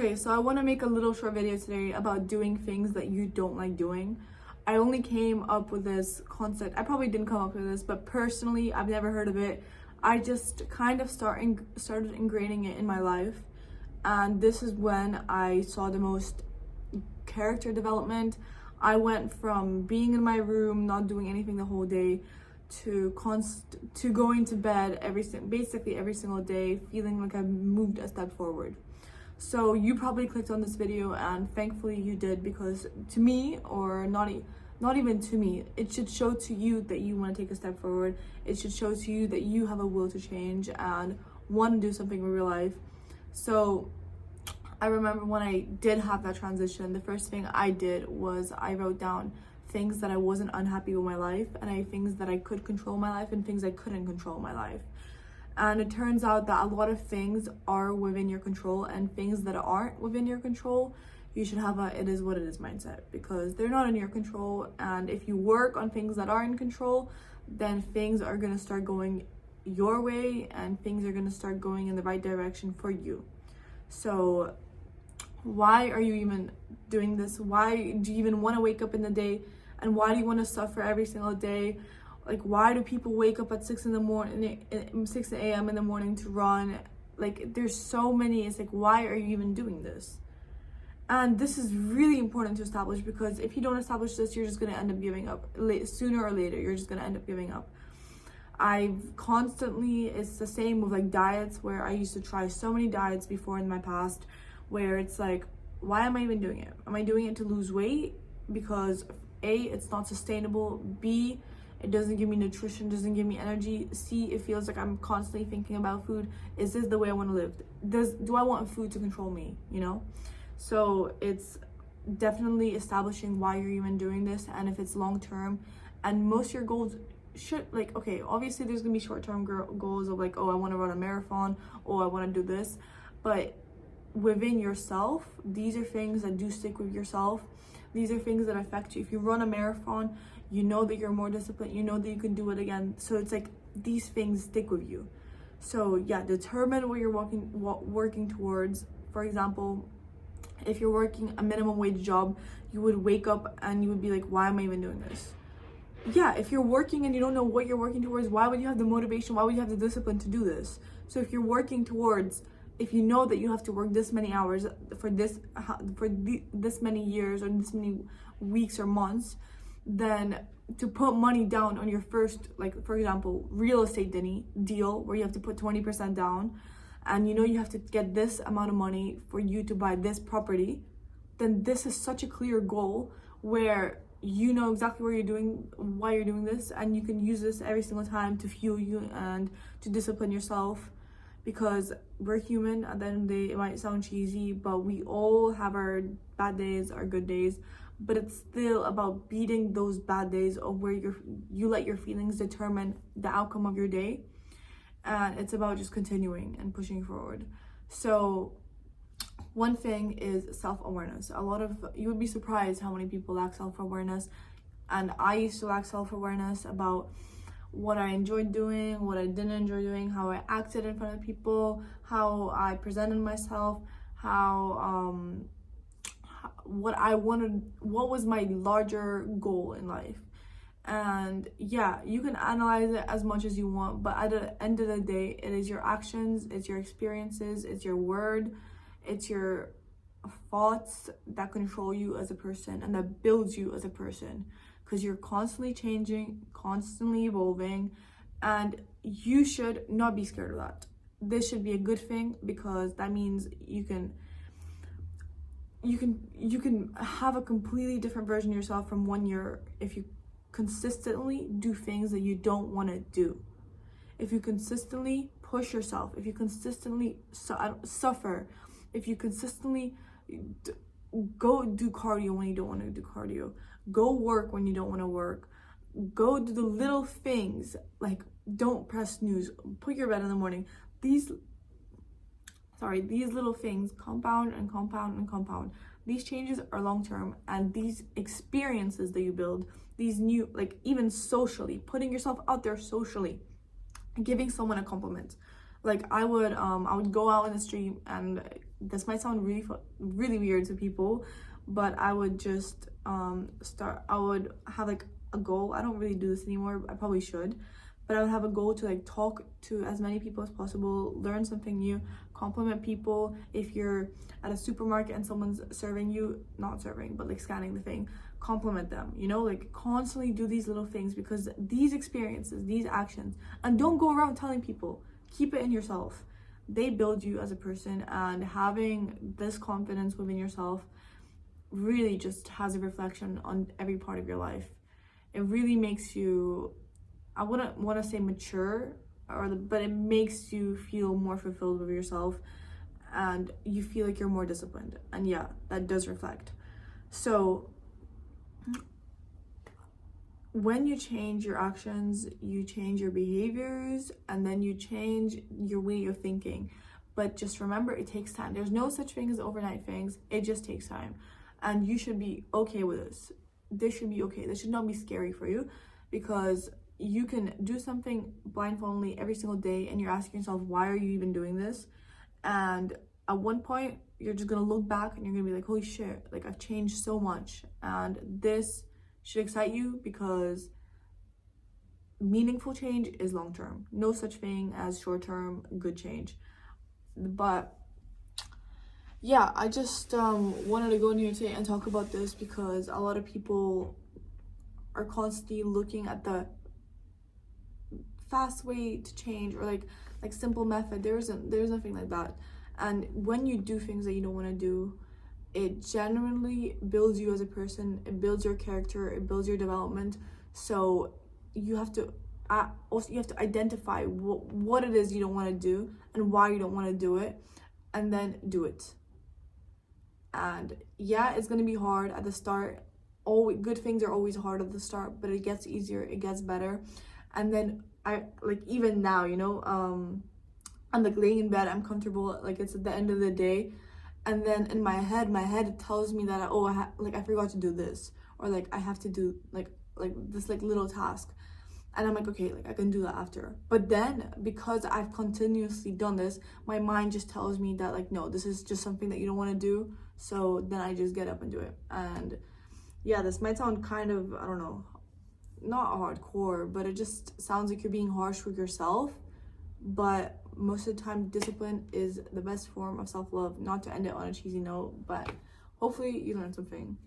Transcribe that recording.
Okay, so I want to make a little short video today about doing things that you don't like doing. I only came up with this concept. I probably didn't come up with this, but personally, I've never heard of it. I just kind of started ingraining it in my life. And this is when I saw the most character development. I went from being in my room, not doing anything the whole day, to going to bed basically every single day, feeling like I've moved a step forward. So you probably clicked on this video, and thankfully you did, because to me, or not even to me, it should show to you that you want to take a step forward. It should show to you that you have a will to change and want to do something in real life. So I remember when I did have that transition, the first thing I did was I wrote down things that I wasn't unhappy with my life, and things that I could control my life and things I couldn't control my life. And it turns out that a lot of things are within your control, and things that aren't within your control, you should have a it is what it is mindset, because they're not in your control. And if you work on things that are in control, then things are going to start going your way, and things are going to start going in the right direction for you. So why are you even doing this? Why do you even want to wake up in the day? And why do you want to suffer every single day? Like, why do people wake up at 6 a.m. in the morning to run? Like, there's so many. It's like, why are you even doing this? And this is really important to establish, because if you don't establish this, you're just going to end up giving up. Sooner or later, you're just going to end up giving up. It's the same with like diets, where I used to try so many diets before in my past, where it's like, why am I even doing it? Am I doing it to lose weight? Because A, it's not sustainable. B, it doesn't give me nutrition, doesn't give me energy. C, it feels like I'm constantly thinking about food. Is this the way I want to live? Do I want food to control me, you know? So it's definitely establishing why you're even doing this, and if it's long-term. And most of your goals should, like, okay, obviously there's gonna be short-term goals of like, oh, I want to run a marathon, or I want to do this. But within yourself, these are things that do stick with yourself. These are things that affect you. If you run a marathon, you know that you're more disciplined, you know that you can do it again. So it's like, these things stick with you. So yeah, determine what you're working towards. For example, if you're working a minimum wage job, you would wake up and you would be like, why am I even doing this? Yeah, if you're working and you don't know what you're working towards, why would you have the motivation? Why would you have the discipline to do this? So if you're working towards, if you know that you have to work this many hours for this many years, or this many weeks or months, then to put money down on your first, like, for example, real estate deal where you have to put 20% down, and you know you have to get this amount of money for you to buy this property, then this is such a clear goal where you know exactly why you're doing this, and you can use this every single time to fuel you and to discipline yourself. Because we're human. At the end of the day, it might sound cheesy, but we all have our bad days, our good days. But it's still about beating those bad days, of where you let your feelings determine the outcome of your day. And it's about just continuing and pushing forward. So one thing is self-awareness. You would be surprised how many people lack self-awareness. And I used to lack self-awareness about what I enjoyed doing, what I didn't enjoy doing, how I acted in front of people, how I presented myself, what I wanted, what was my larger goal in life. And yeah, you can analyze it as much as you want, but at the end of the day, it is your actions, it's your experiences, it's your word, it's your thoughts that control you as a person and that builds you as a person. Because you're constantly changing, constantly evolving, and you should not be scared of that. This should be a good thing, because that means you can have a completely different version of yourself from 1 year if you consistently do things that you don't want to do. If you consistently push yourself, if you consistently suffer, if you consistently go do cardio when you don't want to do cardio, go work when you don't want to work, go do the little things, like don't press snooze, put your bed in the morning. These little things compound and compound and compound. These changes are long-term, and these experiences that you build, these new, like, even socially, putting yourself out there socially, giving someone a compliment, Like I would go out in the street, and this might sound really weird to people, but I would just I would have like a goal. I don't really do this anymore, I probably should, but I would have a goal to like talk to as many people as possible, learn something new, compliment people. If you're at a supermarket and someone's serving you, not serving, but like scanning the thing, compliment them, you know, like constantly do these little things, because these experiences, these actions, and don't go around telling people, keep it in yourself. They build you as a person, and having this confidence within yourself really just has a reflection on every part of your life. It really makes you, I wouldn't want to say mature, but it makes you feel more fulfilled with yourself, and you feel like you're more disciplined. And yeah, that does reflect. So when you change your actions, you change your behaviors, and then you change your way of thinking. But just remember, it takes time. There's no such thing as overnight things. It just takes time. And you should be okay with this. This should be okay. This should not be scary for you, because you can do something blindfoldedly every single day, and you're asking yourself, why are you even doing this? And at one point, you're just gonna look back and you're gonna be like, holy shit, like I've changed so much. And this should excite you, because meaningful change is long term. No such thing as short term good change. But yeah, I just wanted to go in here today and talk about this, because a lot of people are constantly looking at the fast way to change, or like simple method. There's nothing like that. And when you do things that you don't want to do, it genuinely builds you as a person. It builds your character. It builds your development. So you have to also, you have to identify what it is you don't want to do and why you don't want to do it, and then do it. And yeah, it's gonna be hard at the start. All good things are always hard at the start, but it gets easier, it gets better. And then I like, even now, you know, I'm like laying in bed, I'm comfortable, like it's at the end of the day, and then in my head tells me that I forgot to do this, or like I have to do like this like little task, and I'm like, okay, like I can do that after. But then, because I've continuously done this, my mind just tells me that like, no, this is just something that you don't want to do. So then I just get up and do it. And yeah, this might sound kind of, I don't know, not hardcore, but it just sounds like you're being harsh with yourself. But most of the time, discipline is the best form of self-love. Not to end it on a cheesy note, but hopefully you learned something.